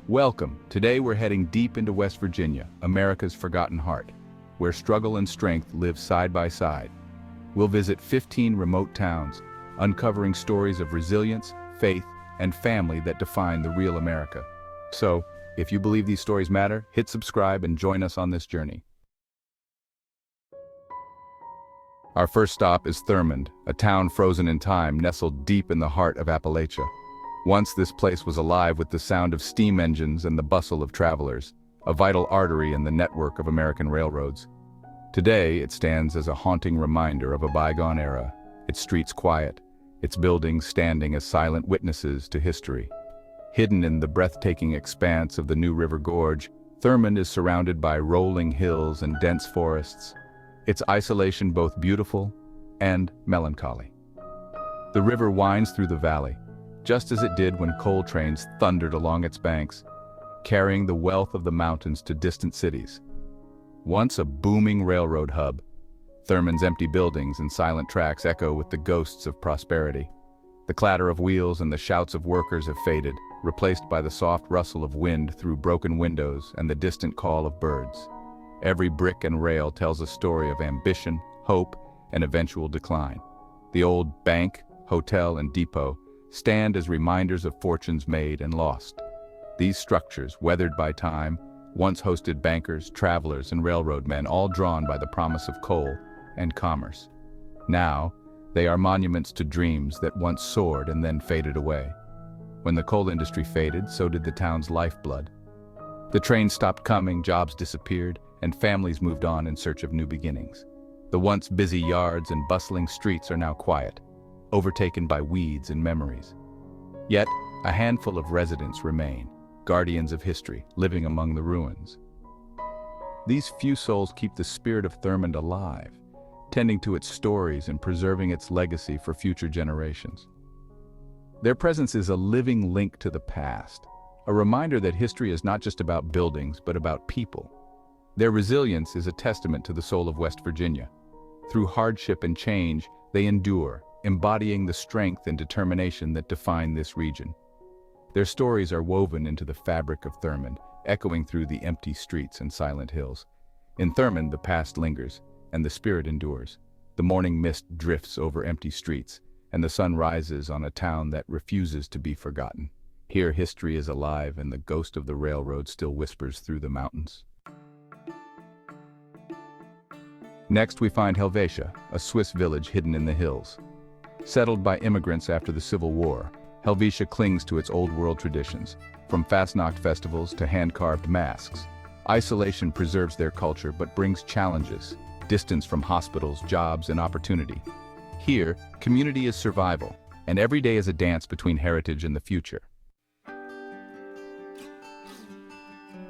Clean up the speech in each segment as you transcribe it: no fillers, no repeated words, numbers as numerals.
Welcome. Today we're heading deep into West Virginia, America's forgotten heart, where struggle and strength live side by side. We'll visit 15 remote towns, uncovering stories of resilience, faith, and family that define the real America. So, if you believe these stories matter, hit subscribe and join us on this journey. Our first stop is Thurmond, a town frozen in time nestled deep in the heart of Appalachia. Once this place was alive with the sound of steam engines and the bustle of travelers, a vital artery in the network of American railroads. Today, it stands as a haunting reminder of a bygone era, its streets quiet, its buildings standing as silent witnesses to history. Hidden in the breathtaking expanse of the New River Gorge, Thurmond is surrounded by rolling hills and dense forests, its isolation both beautiful and melancholy. The river winds through the valley, just as it did when coal trains thundered along its banks, carrying the wealth of the mountains to distant cities. Once a booming railroad hub, Thurmond's empty buildings and silent tracks echo with the ghosts of prosperity. The clatter of wheels and the shouts of workers have faded, replaced by the soft rustle of wind through broken windows and the distant call of birds. Every brick and rail tells a story of ambition, hope, and eventual decline. The old bank, hotel, and depot stand as reminders of fortunes made and lost. These structures, weathered by time, once hosted bankers, travelers, and railroad men, all drawn by the promise of coal and commerce. Now, they are monuments to dreams that once soared and then faded away. When the coal industry faded, so did the town's lifeblood. The trains stopped coming, jobs disappeared, and families moved on in search of new beginnings. The once busy yards and bustling streets are now quiet, overtaken by weeds and memories. Yet, a handful of residents remain, guardians of history, living among the ruins. These few souls keep the spirit of Thurmond alive, tending to its stories and preserving its legacy for future generations. Their presence is a living link to the past, a reminder that history is not just about buildings, but about people. Their resilience is a testament to the soul of West Virginia. Through hardship and change, they endure, embodying the strength and determination that define this region. Their stories are woven into the fabric of Thurmond, echoing through the empty streets and silent hills. In Thurmond, the past lingers, and the spirit endures. The morning mist drifts over empty streets, and the sun rises on a town that refuses to be forgotten. Here, history is alive, and the ghost of the railroad still whispers through the mountains. Next, we find Helvetia, a Swiss village hidden in the hills. Settled by immigrants after the Civil War, Helvetia clings to its old-world traditions, from Fastnacht festivals to hand-carved masks. Isolation preserves their culture but brings challenges, distance from hospitals, jobs, and opportunity. Here, community is survival, and every day is a dance between heritage and the future.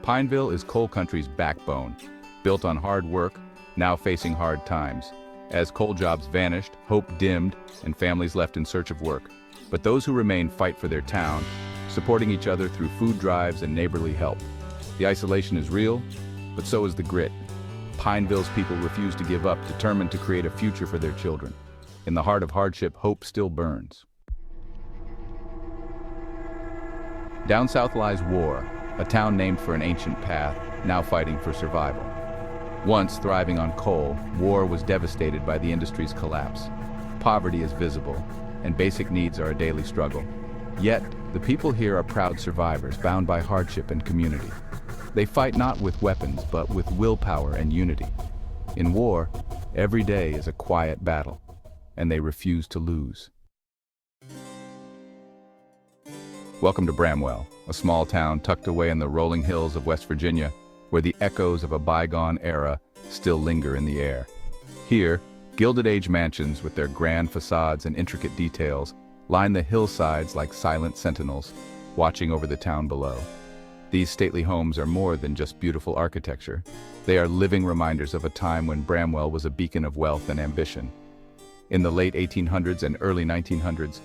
Pineville is coal country's backbone, built on hard work, now facing hard times. As coal jobs vanished, hope dimmed, and families left in search of work. But those who remain fight for their town, supporting each other through food drives and neighborly help. The isolation is real, but so is the grit. Pineville's people refuse to give up, determined to create a future for their children. In the heart of hardship, hope still burns. Down south lies War, a town named for an ancient path, now fighting for survival. Once thriving on coal, War was devastated by the industry's collapse. Poverty is visible, and basic needs are a daily struggle. Yet, the people here are proud survivors, bound by hardship and community. They fight not with weapons, but with willpower and unity. In War, every day is a quiet battle, and they refuse to lose. Welcome to Bramwell, a small town tucked away in the rolling hills of West Virginia, where the echoes of a bygone era still linger in the air. Here, Gilded Age mansions with their grand facades and intricate details line the hillsides like silent sentinels, watching over the town below. These stately homes are more than just beautiful architecture. They are living reminders of a time when Bramwell was a beacon of wealth and ambition. In the late 1800s and early 1900s,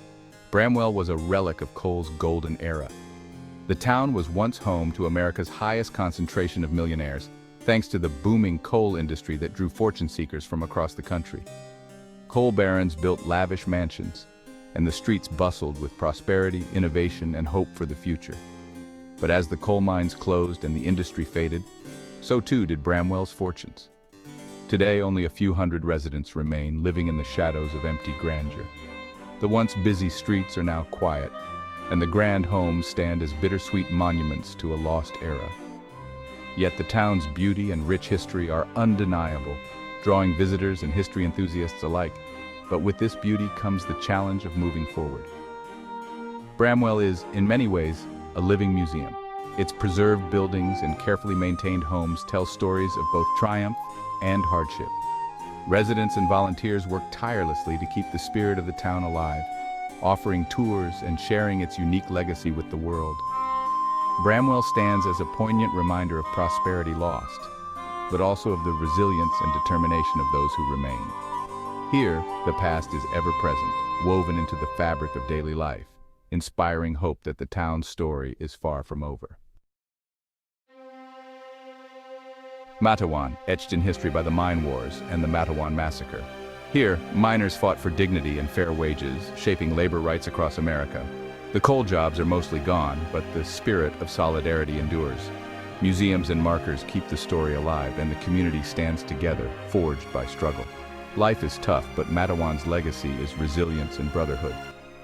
Bramwell was a relic of coal's golden era. The town was once home to America's highest concentration of millionaires, thanks to the booming coal industry that drew fortune seekers from across the country. Coal barons built lavish mansions, and the streets bustled with prosperity, innovation, and hope for the future. But as the coal mines closed and the industry faded, so too did Bramwell's fortunes. Today, only a few hundred residents remain, living in the shadows of empty grandeur. The once busy streets are now quiet, and the grand homes stand as bittersweet monuments to a lost era. Yet the town's beauty and rich history are undeniable, drawing visitors and history enthusiasts alike. But with this beauty comes the challenge of moving forward. Bramwell is, in many ways, a living museum. Its preserved buildings and carefully maintained homes tell stories of both triumph and hardship. Residents and volunteers work tirelessly to keep the spirit of the town alive, offering tours and sharing its unique legacy with the world. Bramwell stands as a poignant reminder of prosperity lost, but also of the resilience and determination of those who remain. Here, the past is ever present, woven into the fabric of daily life, inspiring hope that the town's story is far from over. Matawan, etched in history by the Mine Wars and the Matawan Massacre. Here, miners fought for dignity and fair wages, shaping labor rights across America. The coal jobs are mostly gone, but the spirit of solidarity endures. Museums and markers keep the story alive, and the community stands together, forged by struggle. Life is tough, but Matawan's legacy is resilience and brotherhood.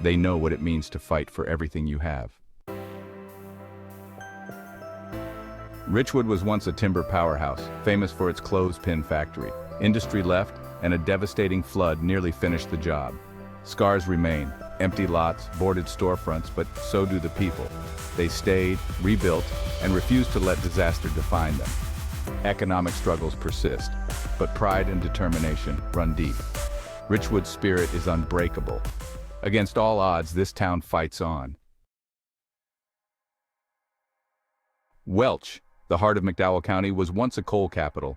They know what it means to fight for everything you have. Richwood was once a timber powerhouse, famous for its clothespin factory. Industry left, and a devastating flood nearly finished the job. Scars remain, empty lots, boarded storefronts, but so do the people. They stayed, rebuilt, and refused to let disaster define them. Economic struggles persist, but pride and determination run deep. Richwood's spirit is unbreakable. Against all odds, this town fights on. Welch, the heart of McDowell County, was once a coal capital,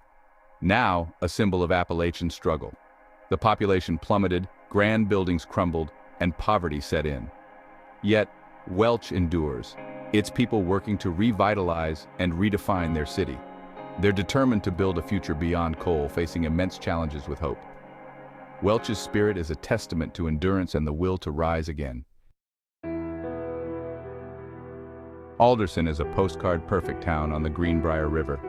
now a symbol of Appalachian struggle. The population plummeted, grand buildings crumbled, and poverty set in. Yet, Welch endures, its people working to revitalize and redefine their city. They're determined to build a future beyond coal, facing immense challenges with hope. Welch's spirit is a testament to endurance and the will to rise again. Alderson is a postcard-perfect town on the Greenbrier River,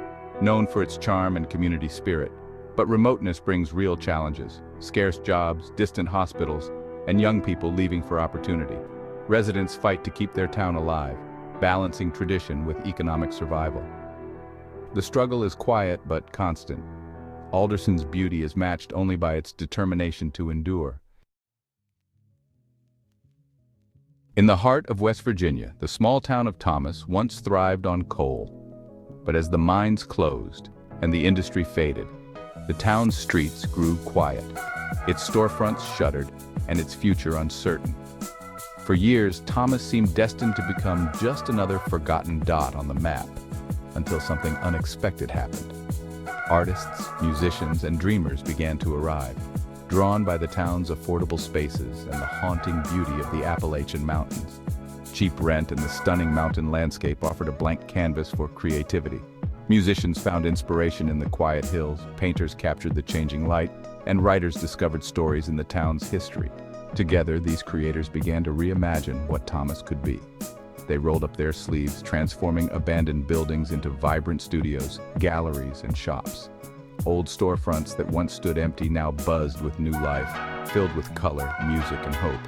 known for its charm and community spirit. But remoteness brings real challenges: scarce jobs, distant hospitals, and young people leaving for opportunity. Residents fight to keep their town alive, balancing tradition with economic survival. The struggle is quiet but constant. Alderson's beauty is matched only by its determination to endure. In the heart of West Virginia, the small town of Thomas once thrived on coal. But as the mines closed and the industry faded, the town's streets grew quiet. Its storefronts shuttered and its future uncertain. For years, Thomas seemed destined to become just another forgotten dot on the map, until something unexpected happened. Artists, musicians, and dreamers began to arrive, drawn by the town's affordable spaces and the haunting beauty of the Appalachian Mountains. Cheap rent and the stunning mountain landscape offered a blank canvas for creativity. Musicians found inspiration in the quiet hills, painters captured the changing light, and writers discovered stories in the town's history. Together, these creators began to reimagine what Thomas could be. They rolled up their sleeves, transforming abandoned buildings into vibrant studios, galleries, and shops. Old storefronts that once stood empty now buzzed with new life, filled with color, music, and hope.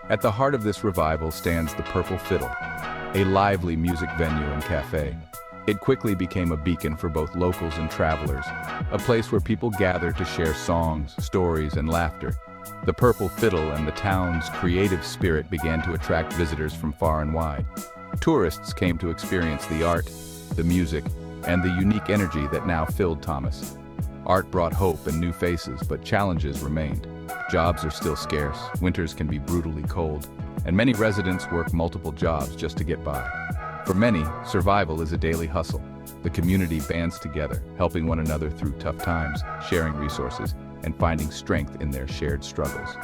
At the heart of this revival stands the Purple Fiddle, a lively music venue and cafe. It quickly became a beacon for both locals and travelers, a place where people gather to share songs, stories, and laughter. The Purple Fiddle and the town's creative spirit began to attract visitors from far and wide. Tourists came to experience the art, the music, and the unique energy that now filled Thomas. Art brought hope and new faces, but challenges remained. Jobs are still scarce, winters can be brutally cold, and many residents work multiple jobs just to get by. For many, survival is a daily hustle. The community bands together, helping one another through tough times, sharing resources, and finding strength in their shared struggles.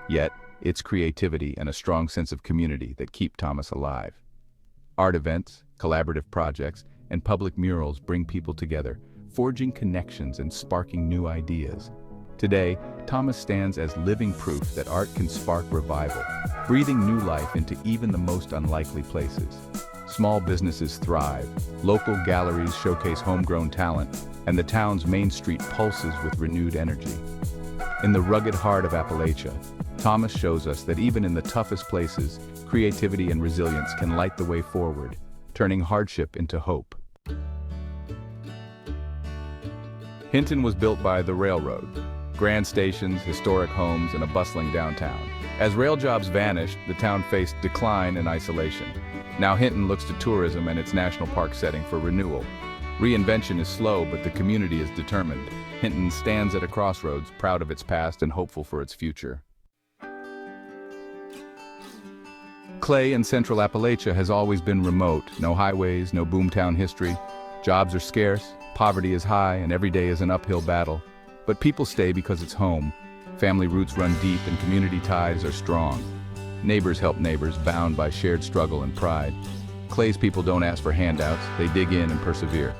Yet, it's creativity and a strong sense of community that keep Thomas alive. Art events, collaborative projects, and public murals bring people together, forging connections and sparking new ideas. Today, Thomas stands as living proof that art can spark revival, breathing new life into even the most unlikely places. Small businesses thrive, local galleries showcase homegrown talent, and the town's main street pulses with renewed energy. In the rugged heart of Appalachia, Thomas shows us that even in the toughest places, creativity and resilience can light the way forward, turning hardship into hope. Hinton was built by the railroad. Grand stations, historic homes, and a bustling downtown. As rail jobs vanished, the town faced decline and isolation. Now Hinton looks to tourism and its national park setting for renewal. Reinvention is slow, but the community is determined. Hinton stands at a crossroads, proud of its past and hopeful for its future. Clay in central Appalachia has always been remote. No highways, no boomtown history. Jobs are scarce, poverty is high, and every day is an uphill battle. But people stay because it's home. Family roots run deep and community ties are strong. Neighbors help neighbors, bound by shared struggle and pride. Clay's people don't ask for handouts, they dig in and persevere.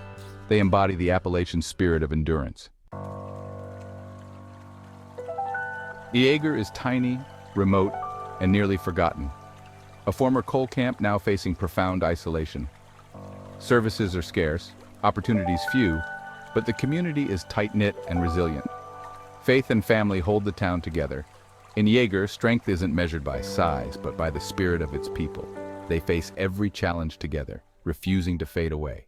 They embody the Appalachian spirit of endurance. Yeager is tiny, remote, and nearly forgotten. A former coal camp now facing profound isolation. Services are scarce, opportunities few, but the community is tight-knit and resilient. Faith and family hold the town together. In Yeager, strength isn't measured by size, but by the spirit of its people. They face every challenge together, refusing to fade away.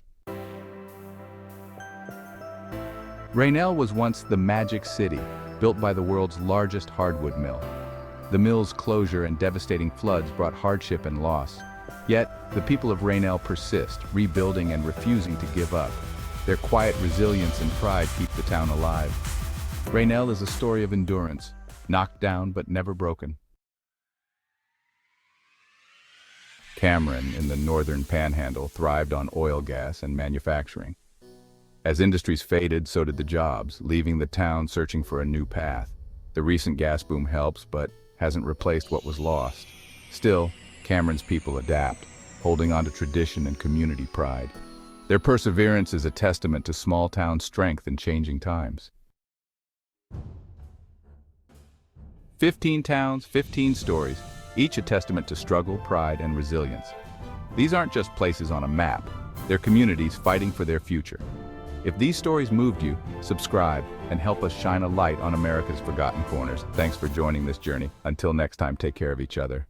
Raynell was once the Magic City, built by the world's largest hardwood mill. The mill's closure and devastating floods brought hardship and loss. Yet, the people of Raynell persist, rebuilding and refusing to give up. Their quiet resilience and pride keep the town alive. Raynell is a story of endurance, knocked down but never broken. Cameron, in the northern panhandle, thrived on oil, gas, and manufacturing. As industries faded, so did the jobs, leaving the town searching for a new path. The recent gas boom helps, but hasn't replaced what was lost. Still, Cameron's people adapt, holding on to tradition and community pride. Their perseverance is a testament to small town strength in changing times. 15 towns, 15 stories, each a testament to struggle, pride, and resilience. These aren't just places on a map, they're communities fighting for their future. If these stories moved you, subscribe and help us shine a light on America's forgotten corners. Thanks for joining this journey. Until next time, take care of each other.